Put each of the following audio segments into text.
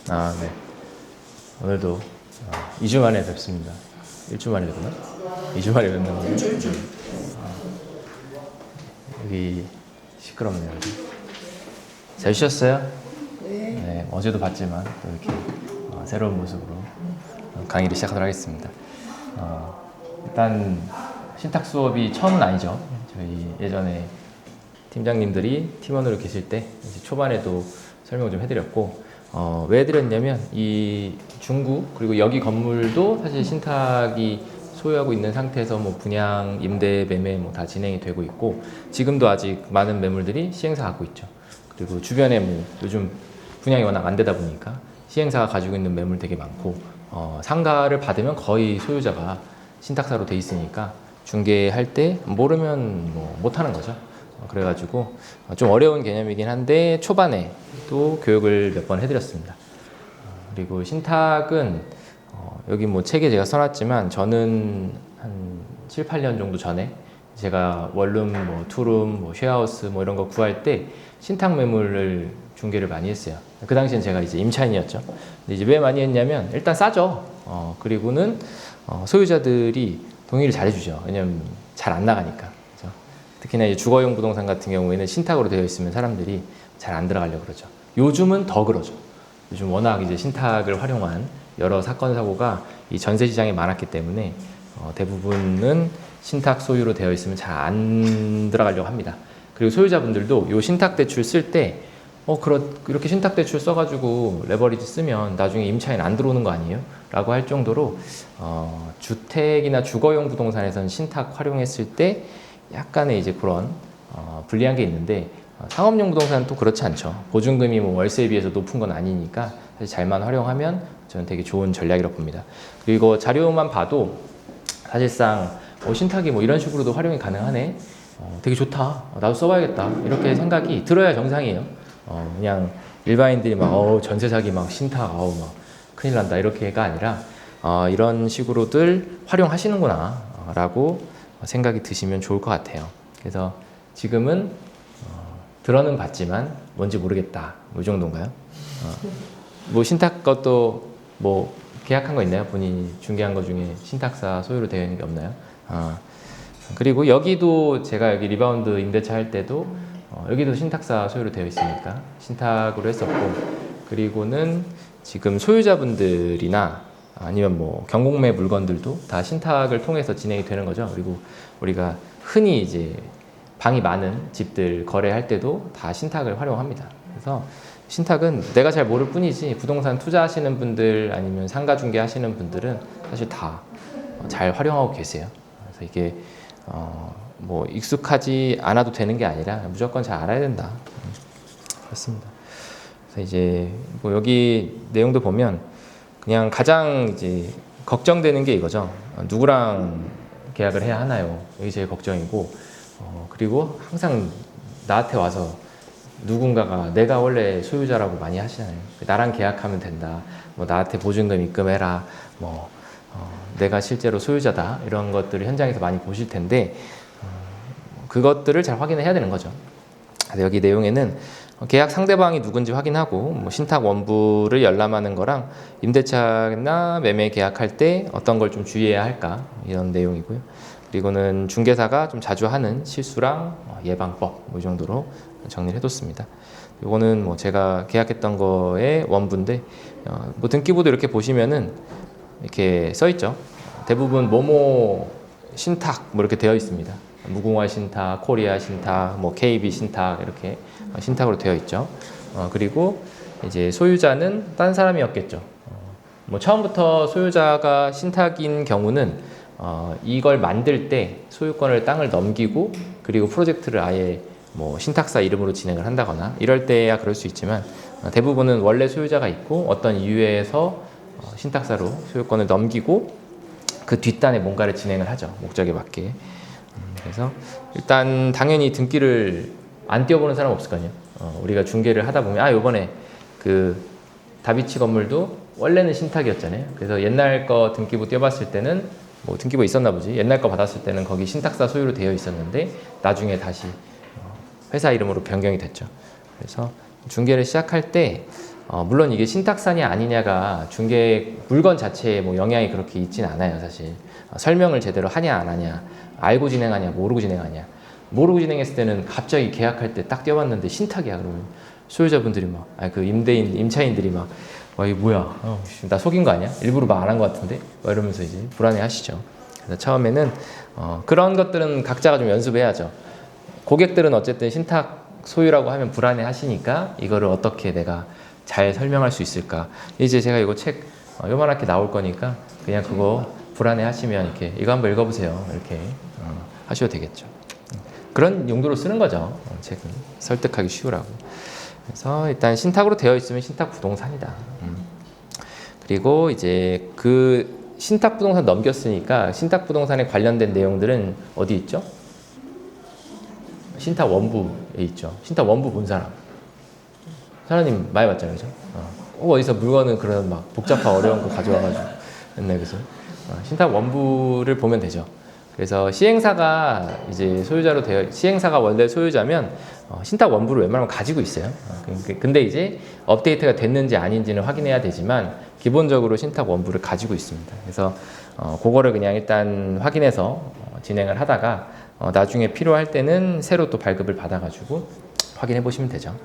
네. 오늘도 2주 만에 뵙습니다. 1주 만에 뵙나? 2주 만에 뵙는 거예요. 1주. 여기 시끄럽네요. 잘 쉬었어요? 네. 네. 어제도 봤지만 또 이렇게 새로운 모습으로 강의를 시작하도록 하겠습니다. 일단 신탁 수업이 처음은 아니죠. 저희 예전에 팀장님들이 팀원으로 계실 때 이제 초반에도 설명 좀 해드렸고, 왜 해드렸냐면 이 중구 그리고 여기 건물도 사실 신탁이 소유하고 있는 상태에서 뭐 분양, 임대, 매매 뭐 다 진행이 되고 있고, 지금도 아직 많은 매물들이 시행사하고 있죠. 그리고 주변에 뭐 요즘 분양이 워낙 안 되다 보니까 시행사가 가지고 있는 매물 되게 많고, 상가를 받으면 거의 소유자가 신탁사로 돼 있으니까 중개할 때 모르면 뭐 못하는 거죠. 그래가지고 좀 어려운 개념이긴 한데 초반에 또 교육을 몇 번 해드렸습니다. 그리고 신탁은 여기 뭐 책에 제가 써놨지만 저는 한 7, 8년 정도 전에 제가 원룸, 뭐 투룸, 뭐 쉐어하우스 뭐 이런 거 구할 때 신탁 매물을 중개를 많이 했어요. 그 당시엔 제가 이제 임차인이었죠. 근데 이제 왜 많이 했냐면 일단 싸죠. 그리고는 소유자들이 동의를 잘 해주죠. 왜냐면 잘 안 나가니까. 그렇죠? 특히나 이제 주거용 부동산 같은 경우에는 신탁으로 되어 있으면 사람들이 잘 안 들어가려고 그러죠. 요즘은 더 그러죠. 요즘 워낙 이제 신탁을 활용한 여러 사건 사고가 이 전세 시장에 많았기 때문에 대부분은 신탁 소유로 되어 있으면 잘 안 들어가려고 합니다. 그리고 소유자분들도 요 신탁 대출 쓸 때 이렇게 신탁 대출 써가지고 레버리지 쓰면 나중에 임차인 안 들어오는 거 아니에요? 라고 할 정도로 주택이나 주거용 부동산에서는 신탁 활용했을 때 약간의 이제 그런 불리한 게 있는데, 상업용 부동산은 또 그렇지 않죠. 보증금이 뭐 월세에 비해서 높은 건 아니니까 사실 잘만 활용하면 저는 되게 좋은 전략이라고 봅니다. 그리고 자료만 봐도 사실상 신탁이 뭐 이런 식으로도 활용이 가능하네, 되게 좋다, 나도 써봐야겠다 이렇게 생각이 들어야 정상이에요. 그냥 일반인들이 막 전세 사기 막 신탁 막 큰일 난다 이렇게가 아니라 이런 식으로들 활용하시는구나 라고 생각이 드시면 좋을 것 같아요. 그래서 지금은 들어는 봤지만 뭔지 모르겠다 뭐 이 정도인가요? 뭐 신탁 것도 뭐 계약한 거 있나요? 본인이 중개한 거 중에 신탁사 소유로 되어 있는 게 없나요? 그리고 여기도 제가 여기 리바운드 임대차 할 때도 여기도 신탁사 소유로 되어 있으니까 신탁으로 했었고, 그리고는 지금 소유자분들이나 아니면 뭐 경공매 물건들도 다 신탁을 통해서 진행이 되는 거죠. 그리고 우리가 흔히 이제 방이 많은 집들 거래할 때도 다 신탁을 활용합니다. 그래서 신탁은 내가 잘 모를 뿐이지 부동산 투자하시는 분들 아니면 상가 중개 하시는 분들은 사실 다 잘 활용하고 계세요. 그래서 이게 뭐 익숙하지 않아도 되는 게 아니라 무조건 잘 알아야 된다. 그렇습니다. 그래서 이제 뭐 여기 내용도 보면 그냥 가장 이제 걱정되는 게 이거죠. 누구랑 계약을 해야 하나요? 이게 제일 걱정이고, 그리고 항상 나한테 와서 누군가가 내가 원래 소유자라고 많이 하시잖아요. 나랑 계약하면 된다. 뭐 나한테 보증금 입금해라. 뭐 내가 실제로 소유자다. 이런 것들을 현장에서 많이 보실 텐데 그것들을 잘 확인을 해야 되는 거죠. 그래서 여기 내용에는 계약 상대방이 누군지 확인하고 뭐 신탁 원부를 열람하는 거랑 임대차나 매매 계약할 때 어떤 걸 좀 주의해야 할까 이런 내용이고요. 그리고는 중개사가 좀 자주 하는 실수랑 예방법 뭐 이 정도로 정리를 해뒀습니다. 이거는 뭐 제가 계약했던 거의 원부인데 뭐 등기부도 이렇게 보시면은 이렇게 써 있죠. 대부분 모모 신탁 뭐 이렇게 되어 있습니다. 무궁화 신탁, 코리아 신탁, 뭐 KB 신탁 이렇게 신탁으로 되어 있죠. 그리고 이제 소유자는 딴 사람이었겠죠. 뭐 처음부터 소유자가 신탁인 경우는 이걸 만들 때 소유권을 땅을 넘기고 그리고 프로젝트를 아예 뭐 신탁사 이름으로 진행을 한다거나 이럴 때야 그럴 수 있지만 대부분은 원래 소유자가 있고 어떤 이유에서 신탁사로 소유권을 넘기고 그 뒷단에 뭔가를 진행을 하죠. 목적에 맞게. 그래서 일단 당연히 등기를 안 띄워보는 사람 없을 거 아니에요. 우리가 중개를 하다 보면 요번에 그 다비치 건물도 원래는 신탁이었잖아요. 그래서 옛날 거 등기부 띄워봤을 때는 뭐 등기부 있었나 보지. 옛날 거 받았을 때는 거기 신탁사 소유로 되어 있었는데 나중에 다시 회사 이름으로 변경이 됐죠. 그래서 중개를 시작할 때 물론 이게 신탁사냐 아니냐가 중개 물건 자체에 뭐 영향이 그렇게 있진 않아요, 사실. 설명을 제대로 하냐 안 하냐, 알고 진행하냐 모르고 진행하냐. 모르고 진행했을 때는 갑자기 계약할 때 딱 뛰어봤는데 신탁이야 그러면 소유자분들이 막, 그 임차인들이 막, 와 이거 뭐야, 나 속인 거 아니야? 일부러 말 안 한 것 같은데? 이러면서 이제 불안해하시죠. 그래서 처음에는 그런 것들은 각자가 좀 연습해야죠. 고객들은 어쨌든 신탁 소유라고 하면 불안해하시니까 이거를 어떻게 내가 잘 설명할 수 있을까? 이제 제가 이거 책 요만하게 나올 거니까 그냥 그거 불안해하시면 이렇게 이거 한번 읽어보세요. 이렇게 하셔도 되겠죠. 그런 용도로 쓰는 거죠. 책은 설득하기 쉬우라고. 그래서 일단 신탁으로 되어 있으면 신탁 부동산이다. 그리고 이제 그 신탁 부동산 넘겼으니까 신탁 부동산에 관련된 내용들은 어디 있죠? 신탁 원부에 있죠. 신탁 원부 본 사람. 사장님 많이 봤잖아요, 그죠? 어디서 물건은 그런 막 복잡한 어려운 거 가져와가지고 맨날 그래서 신탁 원부를 보면 되죠. 그래서 시행사가 이제 소유자로 시행사가 원래 소유자면 신탁 원부를 웬만하면 가지고 있어요. 근데 이제 업데이트가 됐는지 아닌지는 확인해야 되지만 기본적으로 신탁 원부를 가지고 있습니다. 그래서 그거를 그냥 일단 확인해서 진행을 하다가 나중에 필요할 때는 새로 또 발급을 받아가지고 확인해 보시면 되죠.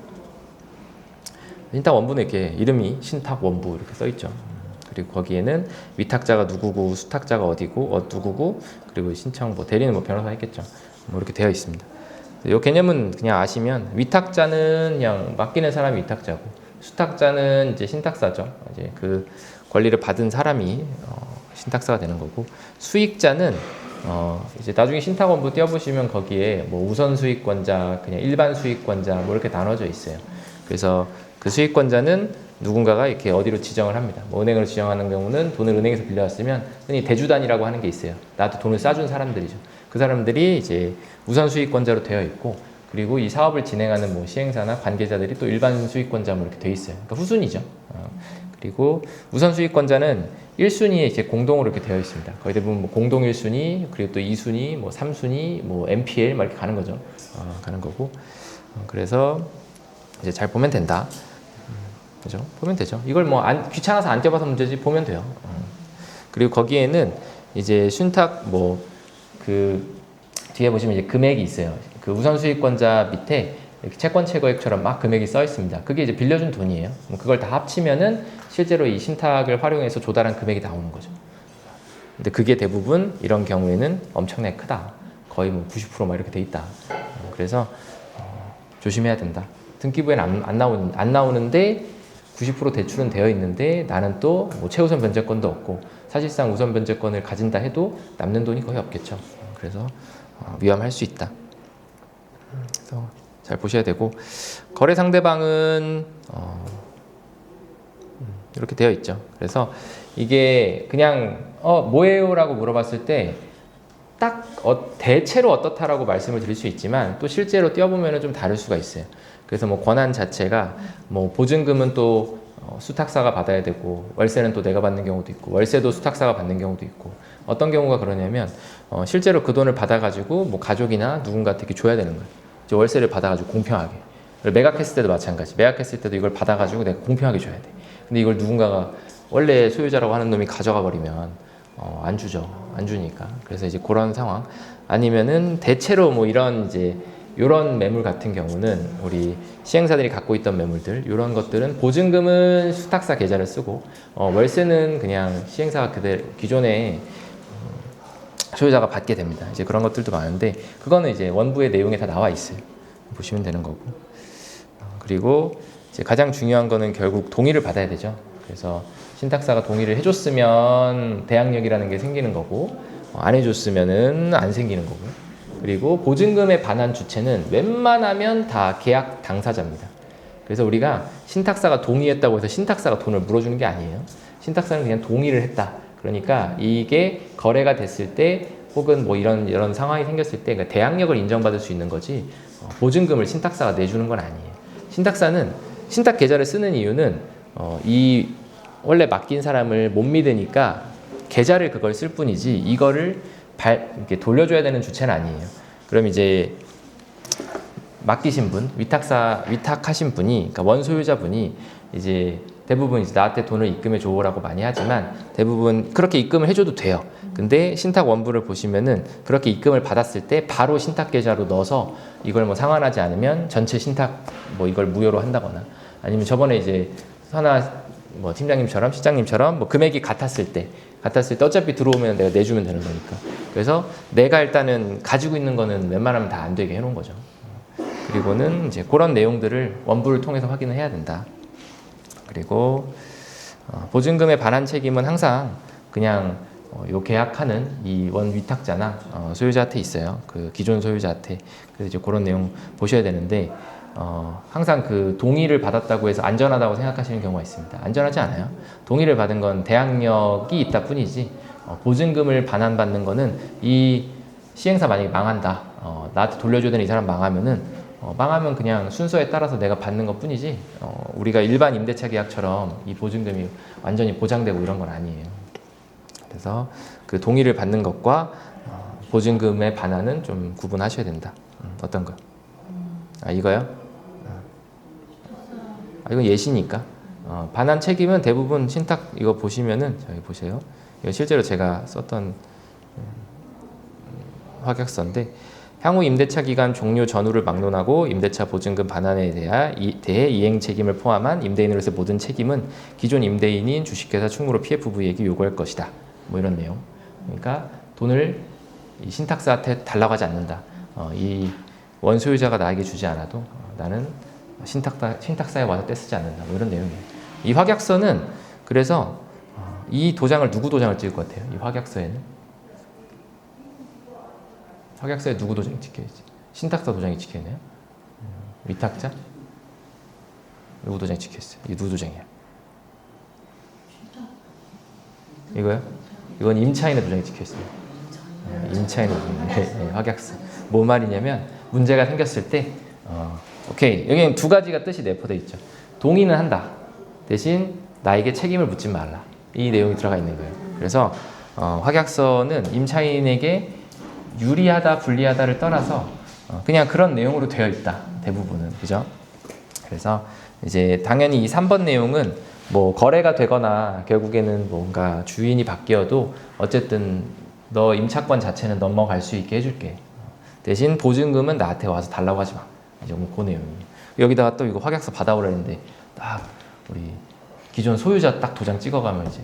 신탁 원부는 이렇게 이름이 신탁 원부 이렇게 써 있죠. 그리고 거기에는 위탁자가 누구고 수탁자가 어디고 누구고 그리고 신청 대리는 변호사 했겠죠. 이렇게 되어 있습니다. 이 개념은 그냥 아시면 위탁자는 그냥 맡기는 사람이 위탁자고 수탁자는 이제 신탁사죠. 이제 그 권리를 받은 사람이 신탁사가 되는 거고 수익자는 이제 나중에 신탁원부 띄워보시면 거기에 뭐 우선 수익권자, 그냥 일반 수익권자 뭐 이렇게 나눠져 있어요. 그래서 그 수익권자는 누군가가 이렇게 어디로 지정을 합니다. 뭐 은행으로 지정하는 경우는 돈을 은행에서 빌려왔으면 흔히 대주단이라고 하는 게 있어요. 나한테 돈을 싸준 사람들이죠. 그 사람들이 이제 우선 수익권자로 되어 있고 그리고 이 사업을 진행하는 뭐 시행사나 관계자들이 또 일반 수익권자 뭐 이렇게 되어 있어요. 그러니까 후순위죠. 그리고 우선 수익권자는 1순위에 이렇게 공동으로 이렇게 되어 있습니다. 거의 대부분 뭐 공동 1순위, 그리고 또 2순위, 뭐 3순위, 뭐 MPL 막 이렇게 가는 거죠. 가는 거고. 그래서 이제 잘 보면 된다. 그죠? 보면 되죠. 이걸 뭐 귀찮아서 안 떼봐서 문제지 보면 돼요. 그리고 거기에는 이제 신탁 그 뒤에 보시면 이제 금액이 있어요. 그 우선 수익권자 밑에 이렇게 채권 최고액처럼 막 금액이 써 있습니다. 그게 이제 빌려준 돈이에요. 그걸 다 합치면은 실제로 이 신탁을 활용해서 조달한 금액이 나오는 거죠. 근데 그게 대부분 이런 경우에는 엄청나게 크다. 거의 뭐 90%막 이렇게 돼 있다. 그래서 조심해야 된다. 등기부에는 안 나오는데 90% 대출은 되어 있는데 나는 또 뭐 최우선 변제권도 없고 사실상 우선 변제권을 가진다 해도 남는 돈이 거의 없겠죠. 그래서 위험할 수 있다. 그래서 잘 보셔야 되고 거래 상대방은 이렇게 되어 있죠. 그래서 이게 그냥 뭐예요? 라고 물어봤을 때 딱 대체로 어떻다라고 말씀을 드릴 수 있지만 또 실제로 띄워보면 좀 다를 수가 있어요. 그래서 뭐 권한 자체가 뭐 보증금은 또 수탁사가 받아야 되고 월세는 또 내가 받는 경우도 있고 월세도 수탁사가 받는 경우도 있고 어떤 경우가 그러냐면 실제로 그 돈을 받아가지고 뭐 가족이나 누군가한테 줘야 되는 거예요. 이제 월세를 받아가지고 공평하게. 매각했을 때도 마찬가지. 매각했을 때도 이걸 받아가지고 내가 공평하게 줘야 돼. 근데 이걸 누군가가 원래 소유자라고 하는 놈이 가져가 버리면 안 주죠. 안 주니까. 그래서 이제 그런 상황. 아니면은 대체로 뭐 이런 매물 같은 경우는 우리 시행사들이 갖고 있던 매물들 이런 것들은 보증금은 수탁사 계좌를 쓰고 월세는 그냥 시행사가 그대로 기존에 소유자가 받게 됩니다. 이제 그런 것들도 많은데 그거는 이제 원부의 내용에 다 나와 있어요. 보시면 되는 거고. 그리고 이제 가장 중요한 거는 결국 동의를 받아야 되죠. 그래서 신탁사가 동의를 해줬으면 대항력이라는 게 생기는 거고 안 해줬으면은 안 생기는 거고요. 그리고 보증금에 반한 주체는 웬만하면 다 계약 당사자입니다. 그래서 우리가 신탁사가 동의했다고 해서 신탁사가 돈을 물어주는 게 아니에요. 신탁사는 그냥 동의를 했다. 그러니까 이게 거래가 됐을 때 혹은 뭐 이런 상황이 생겼을 때 그러니까 대항력을 인정받을 수 있는 거지 보증금을 신탁사가 내주는 건 아니에요. 신탁사는 신탁 계좌를 쓰는 이유는 이 원래 맡긴 사람을 못 믿으니까 계좌를 그걸 쓸 뿐이지 이거를 이렇게 돌려줘야 되는 주체는 아니에요. 그럼 이제 맡기신 분, 위탁하신 분이, 그러니까 원소유자분이 이제 대부분 이제 나한테 돈을 입금해 줘라고 많이 하지만 대부분 그렇게 입금을 해줘도 돼요. 근데 신탁 원부를 보시면은 그렇게 입금을 받았을 때 바로 신탁 계좌로 넣어서 이걸 뭐 상환하지 않으면 전체 신탁 뭐 이걸 무효로 한다거나 아니면 저번에 이제 하나 뭐 팀장님처럼 실장님처럼 뭐 금액이 같았을 때 어차피 들어오면 내가 내주면 되는 거니까. 그래서 내가 일단은 가지고 있는 거는 웬만하면 다 안 되게 해놓은 거죠. 그리고는 이제 그런 내용들을 원부를 통해서 확인을 해야 된다. 그리고 보증금의 반환 책임은 항상 그냥 요 계약하는 이 원 위탁자나 소유자한테 있어요. 그 기존 소유자한테. 그래서 이제 그런 내용 보셔야 되는데 항상 그 동의를 받았다고 해서 안전하다고 생각하시는 경우가 있습니다. 안전하지 않아요. 동의를 받은 건 대항력이 있다 뿐이지 보증금을 반환받는 거는 이 시행사 만약에 망한다. 나한테 돌려줘야 되는 이 사람 망하면 그냥 순서에 따라서 내가 받는 것 뿐이지 우리가 일반 임대차 계약처럼 이 보증금이 완전히 보장되고 이런 건 아니에요. 그래서 그 동의를 받는 것과 보증금의 반환은 좀 구분하셔야 된다. 어떤 거? 이거요? 이건 예시니까. 반환 책임은 대부분 신탁 이거 보시면은 저기 보세요. 이거 실제로 제가 썼던 확약서인데 향후 임대차 기간 종료 전후를 막론하고 임대차 보증금 반환에 대해 이행 책임을 포함한 임대인으로서의 모든 책임은 기존 임대인인 주식회사 충무로 PFV에게 요구할 것이다. 뭐 이런 내용. 그러니까 돈을 이 신탁사한테 달라고 하지 않는다. 이 원소유자가 나에게 주지 않아도 나는 신탁사에 와서 떼쓰지 않는다. 뭐 이런 내용이에요. 이 확약서는 그래서 이 도장을 누구 도장을 찍을 것 같아요? 이 확약서에는 확약서에 누구 도장이 찍혀있지? 신탁사 도장이 찍혀있나요? 위탁자? 누구 도장이 찍혀있어요? 이게 누구 도장이야? 이거요? 이건 임차인의 도장이 찍혀있어요. 임차인의 도장. 네, 확약서. 뭐 말이냐면 문제가 생겼을 때 오케이 여기는 두 가지가 뜻이 내포되어 있죠. 동의는 한다. 대신 나에게 책임을 묻지 말라. 이 내용이 들어가 있는 거예요. 그래서 확약서는 임차인에게 유리하다 불리하다를 떠나서 그냥 그런 내용으로 되어 있다. 대부분은 그죠? 그래서 이제 당연히 이 3번 내용은 뭐 거래가 되거나 결국에는 뭔가 주인이 바뀌어도 어쨌든 너 임차권 자체는 넘어갈 수 있게 해줄게. 대신 보증금은 나한테 와서 달라고 하지 마. 이제 뭐 그 내용이에요. 여기다가 또 이거 확약서 받아오라는데 딱 우리 기존 소유자 딱 도장 찍어가면 이제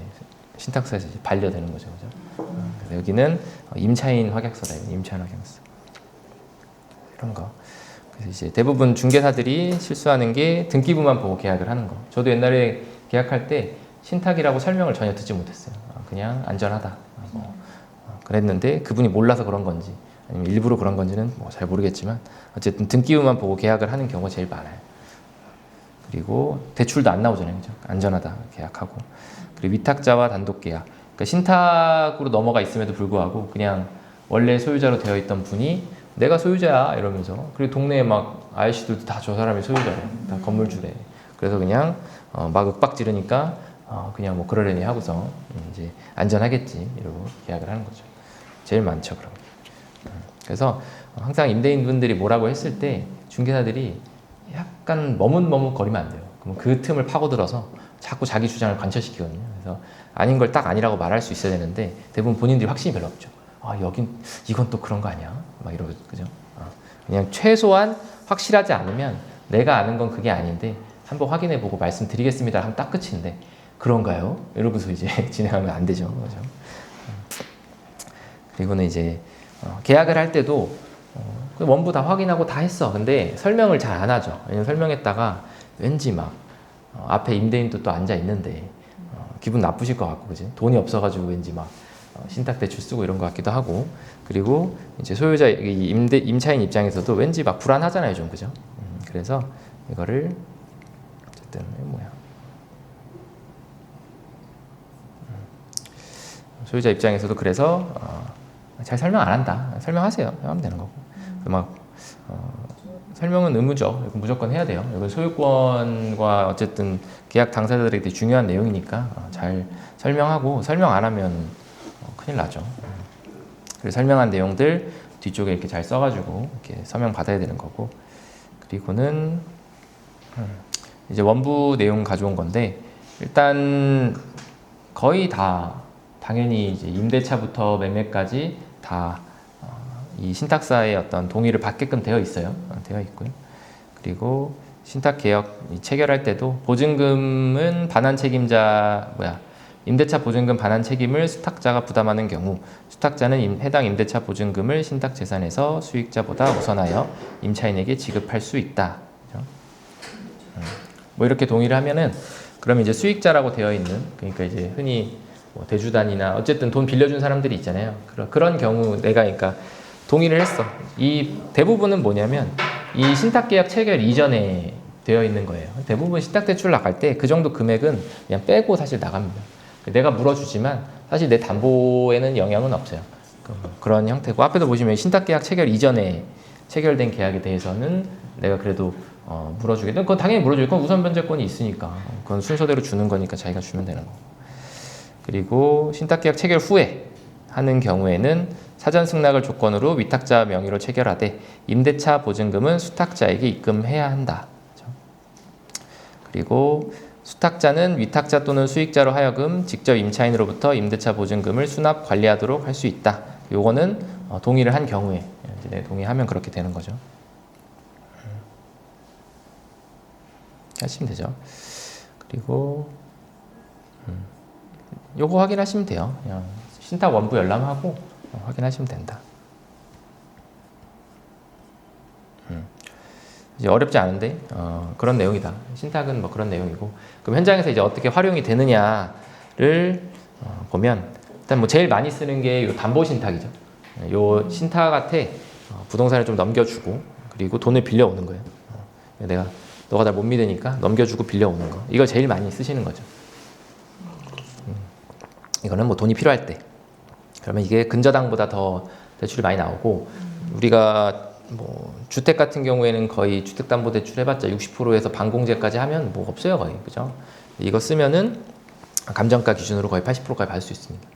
신탁사에서 이제 반려되는 거죠, 그죠? 그래서 여기는 임차인 확약서다. 임차인 확약서 이런 거. 그래서 이제 대부분 중개사들이 실수하는 게 등기부만 보고 계약을 하는 거. 저도 옛날에 계약할 때 신탁이라고 설명을 전혀 듣지 못했어요. 그냥 안전하다. 그랬는데 그분이 몰라서 그런 건지 아니면 일부러 그런 건지는 뭐 잘 모르겠지만 어쨌든 등기부만 보고 계약을 하는 경우가 제일 많아요. 그리고 대출도 안 나오잖아요, 그죠? 안전하다 계약하고. 그리고 위탁자와 단독 계약. 그러니까 신탁으로 넘어가 있음에도 불구하고 그냥 원래 소유자로 되어 있던 분이 내가 소유자야 이러면서 그리고 동네에 막 아저씨들도 다 저 사람이 소유자래, 다 건물주래. 그래서 그냥 막 윽박 지르니까 그냥 뭐 그러려니 하고서 이제 안전하겠지 이러고 계약을 하는 거죠. 제일 많죠 그런 게. 그래서 항상 임대인분들이 뭐라고 했을 때 중개사들이 약간 머뭇머뭇거리면 안 돼요. 그럼 그 틈을 파고들어서 자꾸 자기 주장을 관철시키거든요. 그래서 아닌 걸 딱 아니라고 말할 수 있어야 되는데 대부분 본인들이 확신이 별로 없죠. 이건 또 그런 거 아니야? 막 이러고 그죠? 그냥 최소한 확실하지 않으면 내가 아는 건 그게 아닌데 한번 확인해보고 말씀드리겠습니다 하면 딱 끝인데 그런가요? 이러고서 이제 진행하면 안 되죠. 그죠? 그리고는 이제 계약을 할 때도 원부 다 확인하고 다 했어. 근데 설명을 잘 안 하죠. 왜냐면 설명했다가 왠지 막 앞에 임대인도 또 앉아 있는데 기분 나쁘실 것 같고, 그지? 돈이 없어가지고 왠지 막 신탁 대출 쓰고 이런 것 같기도 하고, 그리고 이제 소유자 임차인 입장에서도 왠지 막 불안하잖아요, 좀 그죠? 그래서 이거를 어쨌든 뭐야? 소유자 입장에서도 그래서 잘 설명 안 한다. 설명하세요. 하면 되는 거고. 막 설명은 의무죠. 무조건 해야 돼요. 이건 소유권과 어쨌든 계약 당사자들에게 되게 중요한 내용이니까 잘 설명하고, 설명 안 하면 큰일 나죠. 그래서 설명한 내용들 뒤쪽에 이렇게 잘 써가지고 이렇게 서명 받아야 되는 거고. 그리고는 이제 원부 내용 가져온 건데 일단 거의 다 당연히 이제 임대차부터 매매까지 다 이 신탁사의 어떤 동의를 받게끔 되어 있어요. 되어 있고요. 그리고 신탁 계약 체결할 때도 보증금은 반환 책임자 임대차 보증금 반환 책임을 수탁자가 부담하는 경우 수탁자는 해당 임대차 보증금을 신탁 재산에서 수익자보다 우선하여 임차인에게 지급할 수 있다. 그렇죠? 뭐 이렇게 동의를 하면은 그러면 이제 수익자라고 되어 있는 그러니까 이제 흔히 뭐 대주단이나 어쨌든 돈 빌려준 사람들이 있잖아요. 그런 경우 내가 그러니까 동의를 했어. 이 대부분은 뭐냐면 이 신탁계약 체결 이전에 되어 있는 거예요. 대부분 신탁대출 나갈 때 그 정도 금액은 그냥 빼고 사실 나갑니다. 내가 물어주지만 사실 내 담보에는 영향은 없어요. 그런 형태고 앞에도 보시면 신탁계약 체결 이전에 체결된 계약에 대해서는 내가 그래도 물어주게 되면 그건 당연히 물어줄 건 우선 변제권이 있으니까 그건 순서대로 주는 거니까 자기가 주면 되는 거고. 그리고 신탁계약 체결 후에 하는 경우에는 사전 승낙을 조건으로 위탁자 명의로 체결하되 임대차 보증금은 수탁자에게 입금해야 한다. 그렇죠? 그리고 수탁자는 위탁자 또는 수익자로 하여금 직접 임차인으로부터 임대차 보증금을 수납 관리하도록 할 수 있다. 요거는 동의를 한 경우에 이제 동의하면 그렇게 되는 거죠. 하시면 되죠. 그리고 요거 확인하시면 돼요. 그냥 신탁 원부 열람하고 확인하시면 된다. 이제 어렵지 않은데 그런 내용이다. 신탁은 뭐 그런 내용이고 그럼 현장에서 이제 어떻게 활용이 되느냐를 보면 일단 뭐 제일 많이 쓰는 게 요 담보 신탁이죠. 요 신탁한테 부동산을 좀 넘겨주고 그리고 돈을 빌려오는 거예요. 너가 날 못 믿으니까 넘겨주고 빌려오는 거. 이걸 제일 많이 쓰시는 거죠. 이거는 뭐 돈이 필요할 때. 그러면 이게 근저당보다 더 대출이 많이 나오고 우리가 뭐 주택 같은 경우에는 거의 주택담보대출 해봤자 60%에서 반공제까지 하면 뭐 없어요 거의. 그죠? 이거 쓰면은 감정가 기준으로 거의 80%까지 받을 수 있습니다.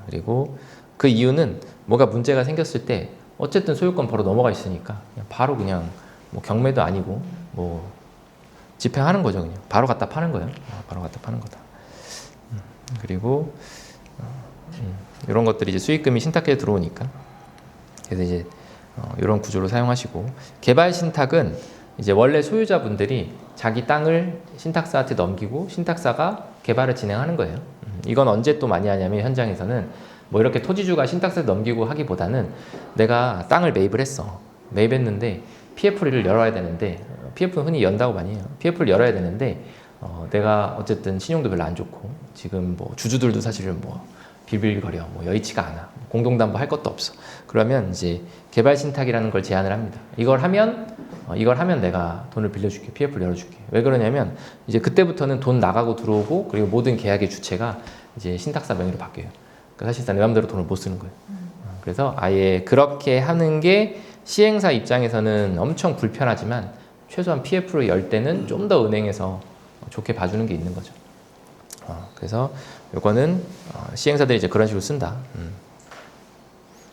그리고 그 이유는 뭐가 문제가 생겼을 때 어쨌든 소유권 바로 넘어가 있으니까 바로 그냥 뭐 경매도 아니고 뭐 집행하는 거죠. 그냥 바로 갖다 파는 거예요. 바로 갖다 파는 거다. 그리고 이런 것들이 이제 수익금이 신탁계에 들어오니까 그래서 이제 이런 구조로 사용하시고 개발 신탁은 이제 원래 소유자분들이 자기 땅을 신탁사한테 넘기고 신탁사가 개발을 진행하는 거예요. 이건 언제 또 많이 하냐면 현장에서는 뭐 이렇게 토지주가 신탁사에 넘기고 하기보다는 내가 땅을 매입을 했어. 매입했는데 PF를 열어야 되는데 PF는 흔히 연다고 많이 해요. PF를 열어야 되는데 내가 어쨌든 신용도 별로 안 좋고 지금 뭐 주주들도 사실은 뭐 빌빌거려 뭐 여의치가 않아 공동담보 할 것도 없어. 그러면 이제 개발 신탁이라는 걸 제안을 합니다. 이걸 하면 내가 돈을 빌려줄게. PF를 열어줄게. 왜 그러냐면 이제 그때부터는 돈 나가고 들어오고 그리고 모든 계약의 주체가 이제 신탁사 명의로 바뀌어요. 그러니까 사실상 내 맘대로 돈을 못 쓰는 거예요. 그래서 아예 그렇게 하는 게 시행사 입장에서는 엄청 불편하지만 최소한 PF를 열 때는 좀 더 은행에서 좋게 봐주는 게 있는 거죠. 그래서 요거는 시행사들이 이제 그런 식으로 쓴다.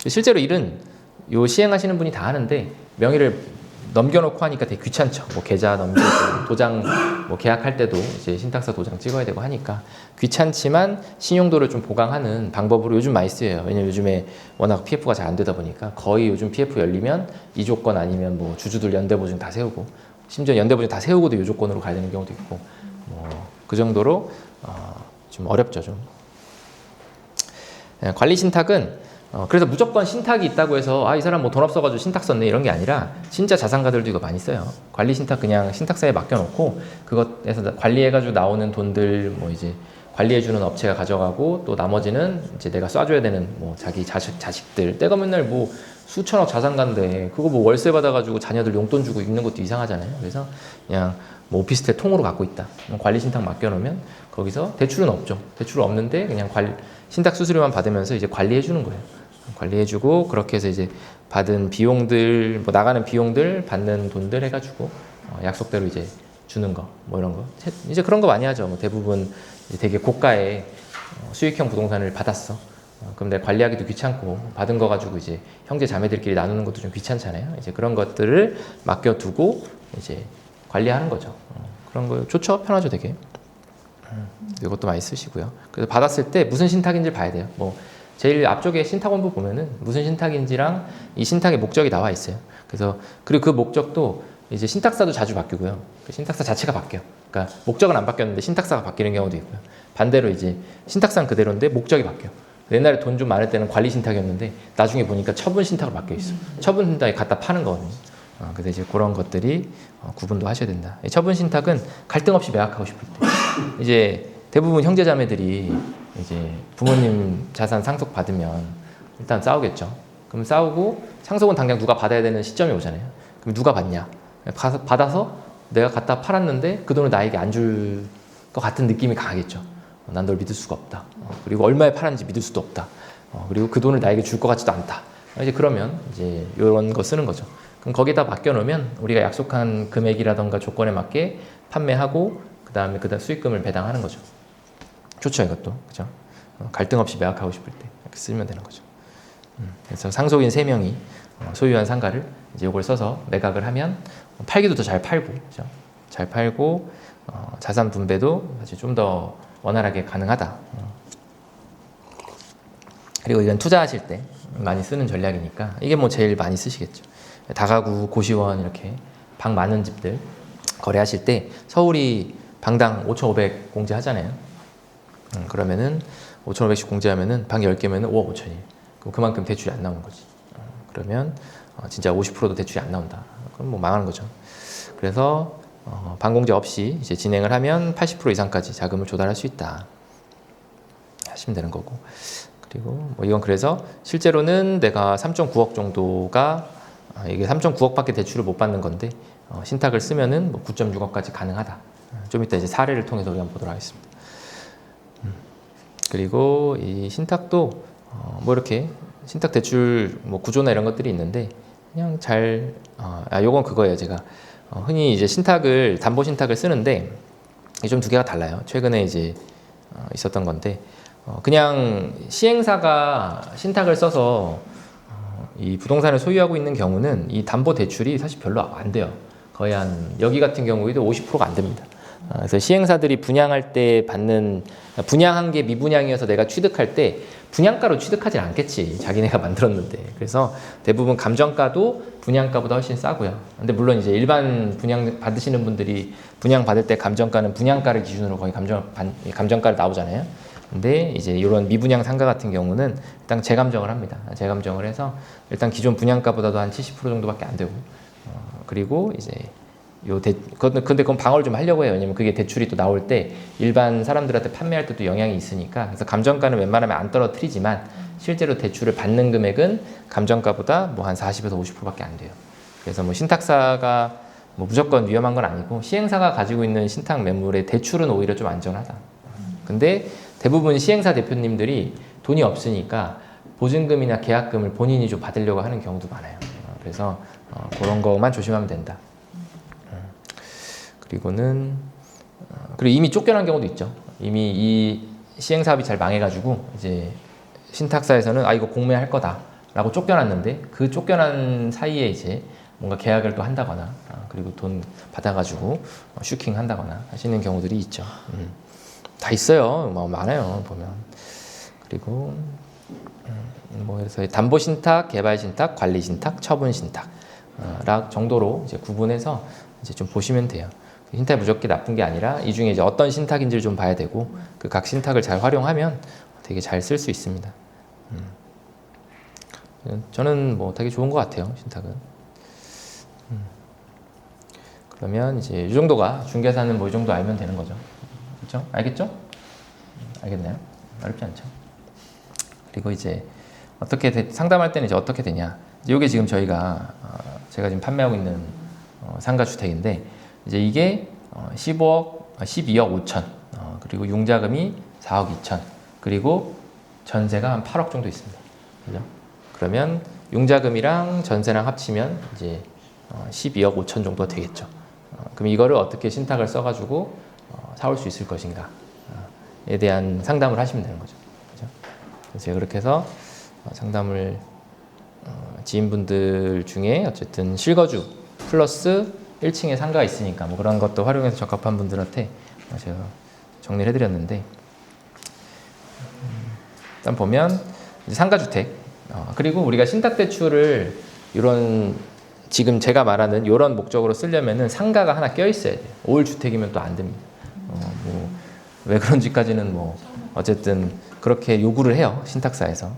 실제로 일은 요 시행하시는 분이 다 하는데 명의를 넘겨놓고 하니까 되게 귀찮죠. 뭐 계좌 넘기고 도장 뭐 계약할 때도 이제 신탁사 도장 찍어야 되고 하니까 귀찮지만 신용도를 좀 보강하는 방법으로 요즘 많이 쓰여요. 왜냐면 요즘에 워낙 PF가 잘 안 되다 보니까 거의 요즘 PF 열리면 이 조건 아니면 뭐 주주들 연대보증 다 세우고 심지어 연대보증 다 세우고도 이 조건으로 가야 되는 경우도 있고 그 정도로 좀 어렵죠 좀. 관리 신탁은 그래서 무조건 신탁이 있다고 해서 이 사람 뭐 돈 없어가지고 신탁 썼네 이런 게 아니라 진짜 자산가들도 이거 많이 써요. 관리 신탁 그냥 신탁사에 맡겨놓고 그것에서 관리해가지고 나오는 돈들 뭐 이제 관리해주는 업체가 가져가고 또 나머지는 이제 내가 쏴줘야 되는 뭐 자기 자식들 때가 맨날 뭐 수천억 자산가인데 그거 뭐 월세 받아가지고 자녀들 용돈 주고 입는 것도 이상하잖아요. 그래서 그냥 뭐 오피스텔 통으로 갖고 있다. 관리 신탁 맡겨놓으면 거기서 대출은 없죠. 대출은 없는데 그냥 신탁 수수료만 받으면서 이제 관리해 주는 거예요. 관리해주고 그렇게 해서 이제 받은 비용들, 뭐 나가는 비용들, 받는 돈들 해가지고 약속대로 이제 주는 거, 뭐 이런 거. 이제 그런 거 많이 하죠. 뭐 대부분 이제 되게 고가의 수익형 부동산을 받았어. 그럼 내가 관리하기도 귀찮고 받은 거 가지고 이제 형제 자매들끼리 나누는 것도 좀 귀찮잖아요. 이제 그런 것들을 맡겨두고 이제 관리하는 거죠. 그런 거 좋죠. 편하죠, 되게. 이것도 많이 쓰시고요. 그래서 받았을 때 무슨 신탁인지 봐야 돼요. 뭐 제일 앞쪽에 신탁원부 보면은 무슨 신탁인지랑 이 신탁의 목적이 나와 있어요. 그래서 그리고 그 목적도 이제 신탁사도 자주 바뀌고요. 그 신탁사 자체가 바뀌어요. 그러니까 목적은 안 바뀌었는데 신탁사가 바뀌는 경우도 있고요. 반대로 이제 신탁사는 그대로인데 목적이 바뀌어요. 옛날에 돈 좀 많을 때는 관리 신탁이었는데 나중에 보니까 처분 신탁으로 바뀌어 있어. 처분 신탁에 갖다 파는 거거든요. 그래서 이제 그런 것들이 구분도 하셔야 된다. 처분 신탁은 갈등 없이 매각하고 싶을 때 이제 대부분 형제자매들이 이제 부모님 자산 상속 받으면 일단 싸우겠죠. 그럼 싸우고 상속은 당장 누가 받아야 되는 시점이 오잖아요. 그럼 누가 받냐? 받아서 내가 갖다 팔았는데 그 돈을 나에게 안 줄 것 같은 느낌이 강하겠죠. 난 널 믿을 수가 없다. 그리고 얼마에 팔았는지 믿을 수도 없다. 그리고 그 돈을 나에게 줄 것 같지도 않다. 이제 그러면 이제 이런 거 쓰는 거죠. 그럼 거기다 맡겨놓으면 우리가 약속한 금액이라던가 조건에 맞게 판매하고 그 다음에 수익금을 배당하는 거죠. 좋죠, 이것도. 그죠? 갈등 없이 매각하고 싶을 때 이렇게 쓰면 되는 거죠. 그래서 상속인 3명이 소유한 상가를 이제 이걸 써서 매각을 하면 팔기도 더 잘 팔고, 그죠? 잘 팔고 자산 분배도 사실 좀 더 원활하게 가능하다. 그리고 이건 투자하실 때 많이 쓰는 전략이니까 이게 뭐 제일 많이 쓰시겠죠. 다가구, 고시원 이렇게 방 많은 집들 거래하실 때 서울이 방당 5,500 공제하잖아요. 그러면은 5,500씩 공제하면은 방 10개면은 5억 5천이에요. 그럼 그만큼 대출이 안 나오는 거지. 그러면 진짜 50%도 대출이 안 나온다. 그럼 뭐 망하는 거죠. 그래서 방 공제 없이 이제 진행을 하면 80% 이상까지 자금을 조달할 수 있다 하시면 되는 거고. 그리고 뭐 이건 그래서 실제로는 내가 3.9억 정도가 이게 3.9억밖에 대출을 못 받는 건데 신탁을 쓰면은 뭐 9.6억까지 가능하다. 좀 이따 이제 사례를 통해서 우리 한번 보도록 하겠습니다. 그리고 이 신탁도 뭐 이렇게 신탁 대출 뭐 구조나 이런 것들이 있는데 그냥 잘 요건 그거예요. 제가 흔히 이제 신탁을 담보 신탁을 쓰는데 좀 두 개가 달라요. 최근에 이제 있었던 건데 그냥 시행사가 신탁을 써서 이 부동산을 소유하고 있는 경우는 이 담보 대출이 사실 별로 안 돼요. 거의 한 여기 같은 경우에도 50%가 안 됩니다. 그래서 시행사들이 분양할 때 받는 분양한 게 미분양이어서 내가 취득할 때 분양가로 취득하지 않겠지. 자기네가 만들었는데. 그래서 대부분 감정가도 분양가보다 훨씬 싸고요. 근데 물론 이제 일반 분양 받으시는 분들이 분양 받을 때 감정가는 분양가를 기준으로 거의 감정가를 나오잖아요. 근데 이제 이런 미분양 상가 같은 경우는 일단 재감정을 합니다. 재감정을 해서 일단 기존 분양가보다도 한 70% 정도밖에 안 되고 그리고 이제 근데 그건 방어를 좀 하려고 해요. 왜냐면 그게 대출이 또 나올 때 일반 사람들한테 판매할 때도 영향이 있으니까. 그래서 감정가는 웬만하면 안 떨어뜨리지만 실제로 대출을 받는 금액은 감정가보다 뭐 한 40에서 50%밖에 안 돼요. 그래서 뭐 신탁사가 뭐 무조건 위험한 건 아니고 시행사가 가지고 있는 신탁 매물의 대출은 오히려 좀 안전하다. 근데 대부분 시행사 대표님들이 돈이 없으니까 보증금이나 계약금을 본인이 좀 받으려고 하는 경우도 많아요. 그래서 그런 것만 조심하면 된다. 그리고 이미 쫓겨난 경우도 있죠. 이미 이 시행사업이 잘 망해가지고 이제 신탁사에서는 이거 공매할 거다라고 쫓겨났는데 그 쫓겨난 사이에 이제 뭔가 계약을 또 한다거나 그리고 돈 받아가지고 슈킹 한다거나 하시는 경우들이 있죠. 다 있어요. 뭐 많아요 보면. 그리고 뭐 그래서 담보 신탁, 개발 신탁, 관리 신탁, 처분 신탁 정도로 이제 구분해서 이제 좀 보시면 돼요. 신탁이 무조건 나쁜 게 아니라 이 중에 이제 어떤 신탁인지를 좀 봐야 되고 그 각 신탁을 잘 활용하면 되게 잘 쓸 수 있습니다. 저는 뭐 되게 좋은 것 같아요, 신탁은. 그러면 이제 이 정도가 중개사는 뭐 이 정도 알면 되는 거죠. 그렇죠? 알겠죠? 알겠나요? 어렵지 않죠? 그리고 이제 어떻게 상담할 때는 이제 어떻게 되냐? 이게 지금 제가 지금 판매하고 있는 상가 주택인데 이제 이게 12억 5천 그리고 융자금이 4억 2천 그리고 전세가 한 8억 정도 있습니다. 그죠? 그러면 융자금이랑 전세랑 합치면 이제 12억 5천 정도 되겠죠. 그럼 이거를 어떻게 신탁을 써가지고 사올 수 있을 것인가에 대한 상담을 하시면 되는 거죠. 그죠? 그래서 그렇게 해서 지인분들 중에 어쨌든 실거주 플러스 1층에 상가가 있으니까 뭐 그런 것도 활용해서 적합한 분들한테 제가 정리를 해드렸는데, 일단 보면 이제 상가주택, 그리고 우리가 신탁대출을 이런 지금 제가 말하는 이런 목적으로 쓰려면은 상가가 하나 껴 있어야 돼요. 5월 주택이면 또 안 됩니다. 뭐 왜 그런지까지는 뭐 어쨌든 그렇게 요구를 해요, 신탁사에서.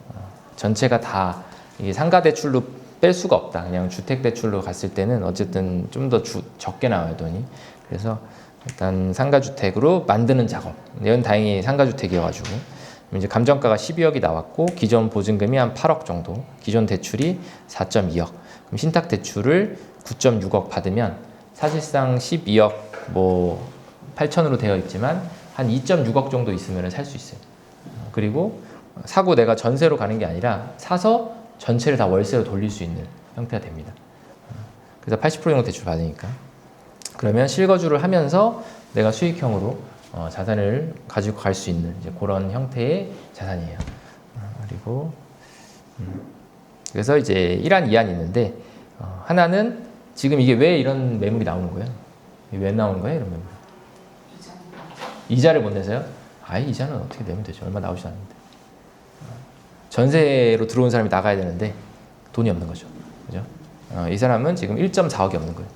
전체가 다 이게 상가 대출로 뺄 수가 없다. 그냥 주택 대출로 갔을 때는 어쨌든 좀 더 적게 나와요, 돈이. 그래서 일단 상가 주택으로 만드는 작업. 이건 다행히 상가 주택이어가지고 이제 감정가가 12억이 나왔고 기존 보증금이 한 8억 정도, 기존 대출이 4.2억. 그럼 신탁 대출을 9.6억 받으면 사실상 12억 뭐 8천으로 되어 있지만 한 2.6억 정도 있으면 살 수 있어요. 그리고 사고 내가 전세로 가는 게 아니라 사서 전체를 다 월세로 돌릴 수 있는 형태가 됩니다. 그래서 80% 정도 대출 받으니까. 그러면 실거주를 하면서 내가 수익형으로 자산을 가지고 갈 수 있는 이제 그런 형태의 자산이에요. 그리고 그래서 이제 1안, 2안이 있는데, 하나는 지금 이게 왜 이런 매물이 나오는 거예요? 왜 나오는 거예요, 이런 매물? 이자를 못 내서요? 아예 이자는 어떻게 내면 되죠? 얼마 나오지 않는데. 전세로 들어온 사람이 나가야 되는데 돈이 없는 거죠. 그죠? 이 사람은 지금 1.4억이 없는 거예요.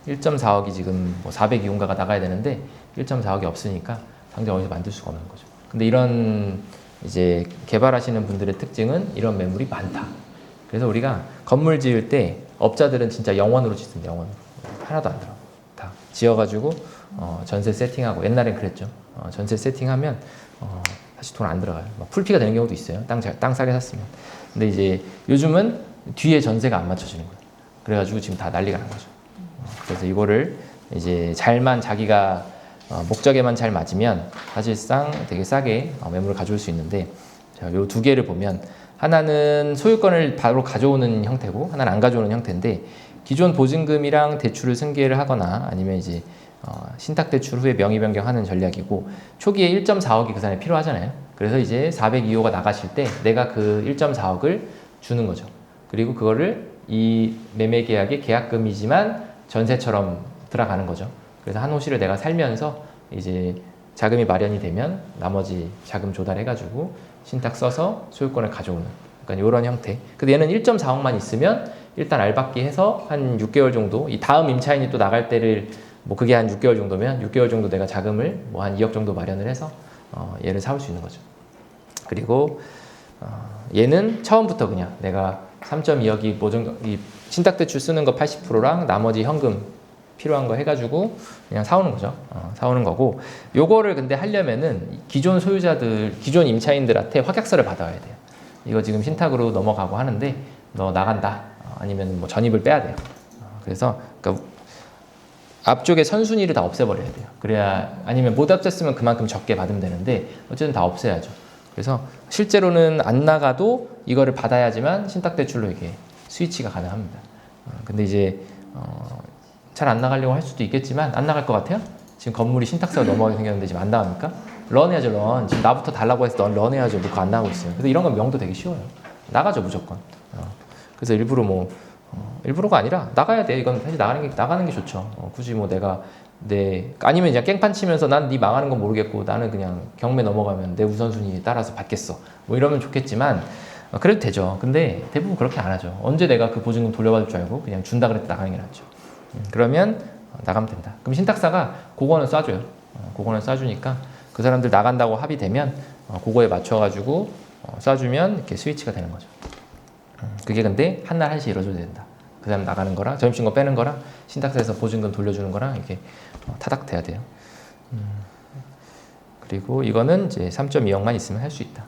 1.4억이 지금 뭐 400이혼가가 나가야 되는데 1.4억이 없으니까 당장 어디서 만들 수가 없는 거죠. 근데 이런 이제 개발하시는 분들의 특징은 이런 매물이 많다. 그래서 우리가 건물 지을 때 업자들은 진짜 영원으로 짓습니다. 영원으로. 하나도 안 들어. 다 지어가지고 전세 세팅하고, 옛날엔 그랬죠. 전세 세팅하면 사실 돈 안 들어가요. 막 풀피가 되는 경우도 있어요. 땅 싸게 샀으면. 근데 이제 요즘은 뒤에 전세가 안 맞춰지는 거예요. 그래가지고 지금 다 난리가 난 거죠. 그래서 이거를 이제 잘만 자기가 목적에만 잘 맞으면 사실상 되게 싸게 매물을 가져올 수 있는데, 요 두 개를 보면 하나는 소유권을 바로 가져오는 형태고 하나는 안 가져오는 형태인데, 기존 보증금이랑 대출을 승계를 하거나 아니면 이제 신탁 대출 후에 명의 변경하는 전략이고, 초기에 1.4억이 그 사람이 필요하잖아요. 그래서 이제 402호가 나가실 때 내가 그 1.4억을 주는 거죠. 그리고 그거를 이 매매 계약의 계약금이지만 전세처럼 들어가는 거죠. 그래서 한 호실을 내가 살면서 이제 자금이 마련이 되면 나머지 자금 조달해가지고 신탁 써서 소유권을 가져오는, 그러니까 이런 형태. 근데 얘는 1.4억만 있으면 일단 알박기 해서 한 6개월 정도, 이 다음 임차인이 또 나갈 때를 뭐 그게 한 6개월 정도면 6개월 정도 내가 자금을 뭐 한 2억 정도 마련을 해서 얘를 사올 수 있는 거죠. 그리고 얘는 처음부터 그냥 내가 3.2억이 이 신탁대출 쓰는 거 80%랑 나머지 현금 필요한 거 해가지고 그냥 사오는 거죠. 사오는 거고, 요거를 근데 하려면은 기존 소유자들, 기존 임차인들한테 확약서를 받아와야 돼요. 이거 지금 신탁으로 넘어가고 하는데 너 나간다. 아니면 뭐 전입을 빼야 돼요. 그래서 그러니까 앞쪽에 선순위를 다 없애버려야 돼요. 그래야, 아니면 못 없앴으면 그만큼 적게 받으면 되는데 어쨌든 다 없애야죠. 그래서 실제로는 안 나가도 이거를 받아야지만 신탁대출로 이게 스위치가 가능합니다. 근데 이제 잘 안 나가려고 할 수도 있겠지만, 안 나갈 것 같아요? 지금 건물이 신탁사가 넘어가게 생겼는데 지금 안 나갑니까? 런 해야죠, 런. 지금 나부터 달라고 해서 넌 해야죠. 뭐 그거 안 나가고 있어요. 근데 이런 건 명도 되게 쉬워요. 나가죠, 무조건. 그래서 일부러 일부러가 아니라 나가야 돼. 이건 사실 나가는 게 좋죠. 굳이 뭐 내가 아니면 그냥 깽판 치면서 난 네 망하는 건 모르겠고 나는 그냥 경매 넘어가면 내 우선순위에 따라서 받겠어. 뭐 이러면 좋겠지만, 그래도 되죠. 근데 대부분 그렇게 안 하죠. 언제 내가 그 보증금 돌려받을 줄 알고 그냥 준다 그랬을 때 나가는 게 낫죠. 그러면 나가면 된다. 그럼 신탁사가 그거는 쏴줘요. 그거는 쏴주니까 그 사람들 나간다고 합의되면 그거에 맞춰가지고 쏴주면 이렇게 스위치가 되는 거죠. 그게 근데 한 날 한씩 이루어져야 된다. 그 사람 나가는 거랑 점심신고 빼는 거랑 신탁사에서 보증금 돌려주는 거랑 이렇게 타닥돼야 돼요. 그리고 이거는 이제 3.2억만 있으면 할 수 있다.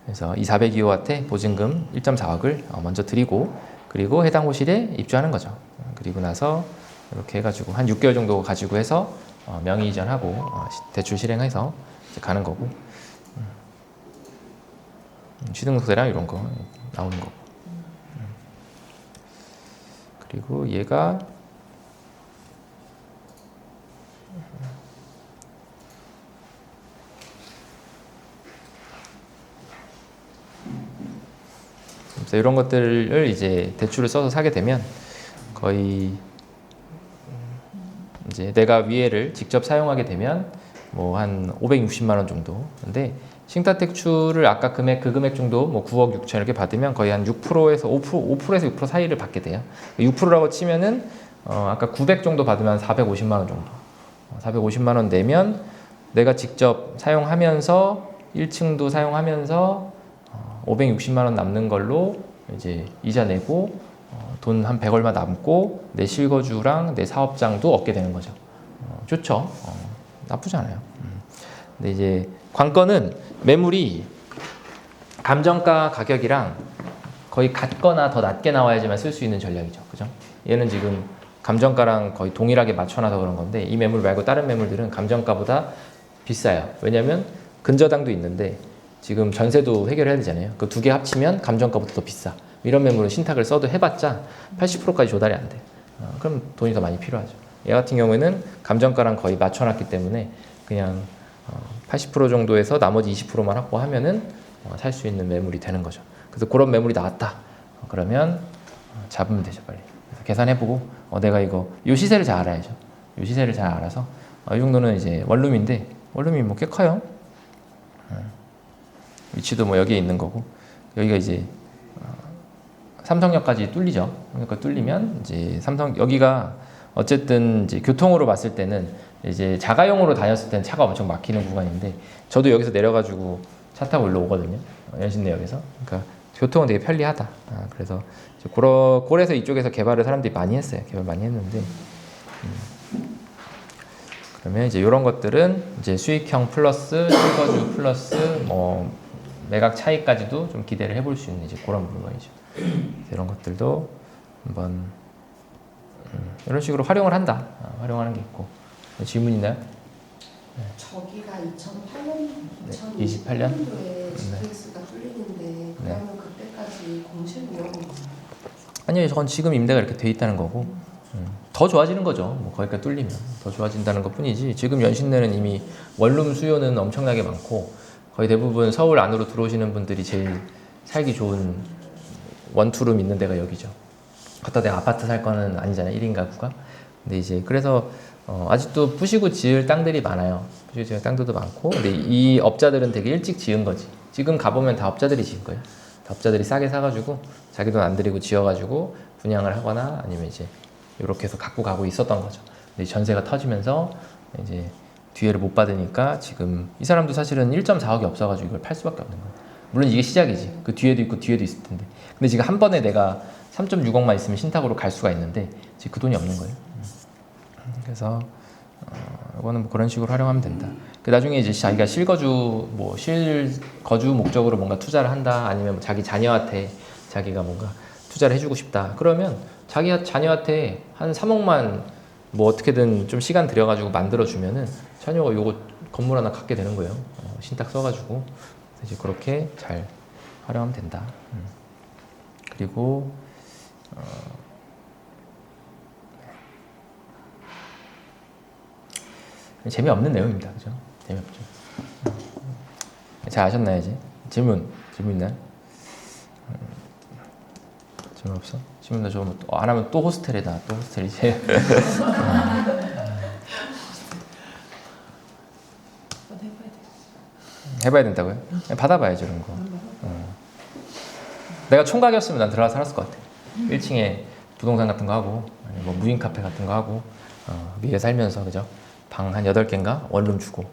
그래서 이 402호한테 보증금 1.4억을 먼저 드리고, 그리고 해당 호실에 입주하는 거죠. 그리고 나서 이렇게 해가지고 한 6개월 정도 가지고 해서 명의 이전하고 대출 실행해서 이제 가는 거고, 취등록세랑 이런 거 나오는 거고. 그리고 얘가 그래서 이런 것들을 이제 대출을 써서 사게 되면 거의 이제 내가 위에를 직접 사용하게 되면 뭐 한 560만 원 정도. 근데 싱타텍추를 아까 그 금액 정도 뭐 9억 6천 이렇게 받으면 거의 한 6%에서 5%에서 6% 사이를 받게 돼요. 6%라고 치면은 아까 900 정도 받으면 450만 원 정도. 450만 원 내면 내가 직접 사용하면서 1층도 사용하면서 560만 원 남는 걸로 이제 이자 내고 돈 한 100 얼마 남고 내 실거주랑 내 사업장도 얻게 되는 거죠. 좋죠. 나쁘지 않아요. 근데 이제 관건은 매물이 감정가 가격이랑 거의 같거나 더 낮게 나와야지만 쓸 수 있는 전략이죠. 그죠? 얘는 지금 감정가랑 거의 동일하게 맞춰놔서 그런 건데 이 매물 말고 다른 매물들은 감정가보다 비싸요. 왜냐면 근저당도 있는데 지금 전세도 해결해야 되잖아요. 그 두 개 합치면 감정가보다 더 비싸. 이런 매물은 신탁을 써도 해봤자 80%까지 조달이 안 돼. 그럼 돈이 더 많이 필요하죠. 얘 같은 경우에는 감정가랑 거의 맞춰놨기 때문에 그냥 80% 정도에서 나머지 20%만 확보하면은 살 수 있는 매물이 되는 거죠. 그래서 그런 매물이 나왔다. 그러면 잡으면 되죠, 빨리. 그래서 계산해보고 내가 요 시세를 잘 알아야죠. 요 시세를 잘 알아서 이 정도는 이제 원룸인데 원룸이 뭐 꽤 커요. 위치도 뭐 여기에 있는 거고 여기가 이제 삼성역까지 뚫리죠. 그러니까 뚫리면 이제 여기가 어쨌든 이제 교통으로 봤을 때는 이제 자가용으로 다녔을 때는 차가 엄청 막히는 구간인데 저도 여기서 내려가지고 차 타고 일로 오거든요. 연신내역에서. 그러니까 교통은 되게 편리하다. 그래서 그래서 이쪽에서 개발을 사람들이 많이 했어요. 개발 많이 했는데 그러면 이제 이런 것들은 이제 수익형 플러스 실거주 플러스 뭐 매각 차이까지도 좀 기대를 해볼 수 있는 이제 그런 물건이죠. 이런 것들도 한번 이런 식으로 활용을 한다. 활용하는 게 있고. 질문 있나요? 네. 저기가 2008년, 네. 28년? 2008년도에 GTX가 뚫리는데 그러면 그때까지 공실 위험인가요? 아니요, 저건 지금 임대가 이렇게 돼 있다는 거고 더 좋아지는 거죠. 뭐 거기까지 뚫리면 더 좋아진다는 것뿐이지. 지금 연신내는 이미 원룸 수요는 엄청나게 많고 거의 대부분 서울 안으로 들어오시는 분들이 제일 살기 좋은 원투룸 있는 데가 여기죠. 갖다 내가 아파트 살 거는 아니잖아요. 1인 가구가. 근데 이제 그래서 아직도 부시고 지을 땅들이 많아요. 부시고 지을 땅들도 많고. 근데 이 업자들은 되게 일찍 지은 거지. 지금 가보면 다 업자들이 지은 거예요. 다 업자들이 싸게 사가지고 자기 돈 안 들이고 지어가지고 분양을 하거나 아니면 이제 이렇게 해서 갖고 가고 있었던 거죠. 근데 전세가 터지면서 이제 뒤에를 못 받으니까 지금 이 사람도 사실은 1.4억이 없어가지고 이걸 팔 수밖에 없는 거예요. 물론 이게 시작이지. 그 뒤에도 있고 뒤에도 있을 텐데. 근데 지금 한 번에 내가 3.6억만 있으면 신탁으로 갈 수가 있는데 지금 그 돈이 없는 거예요. 그래서 이거는 뭐 그런 식으로 활용하면 된다. 나중에 이제 자기가 실거주 목적으로 뭔가 투자를 한다, 아니면 자기 자녀한테 자기가 뭔가 투자를 해주고 싶다. 그러면 자기 자녀한테 한 3억만 뭐 어떻게든 좀 시간 들여가지고 만들어주면은 자녀가 요거 건물 하나 갖게 되는 거예요. 신탁 써가지고 이제 그렇게 잘 활용하면 된다. 그리고 재미없는 내용입니다. 그죠? 재미없죠. 잘 아셨나요, 이제? 질문 있나요? 질문 없어? 질문 좀 안 하면 또 호스텔이다. 또 호스텔이지. 해봐야 된다고요? 받아봐야죠, 이런 거. 내가 총각이었으면 난 들어가서 살았을 것 같아. 1층에 부동산 같은 거 하고, 아니면 뭐 무인 카페 같은 거 하고, 위에 살면서, 그죠? 방 한 8개인가? 원룸 주고.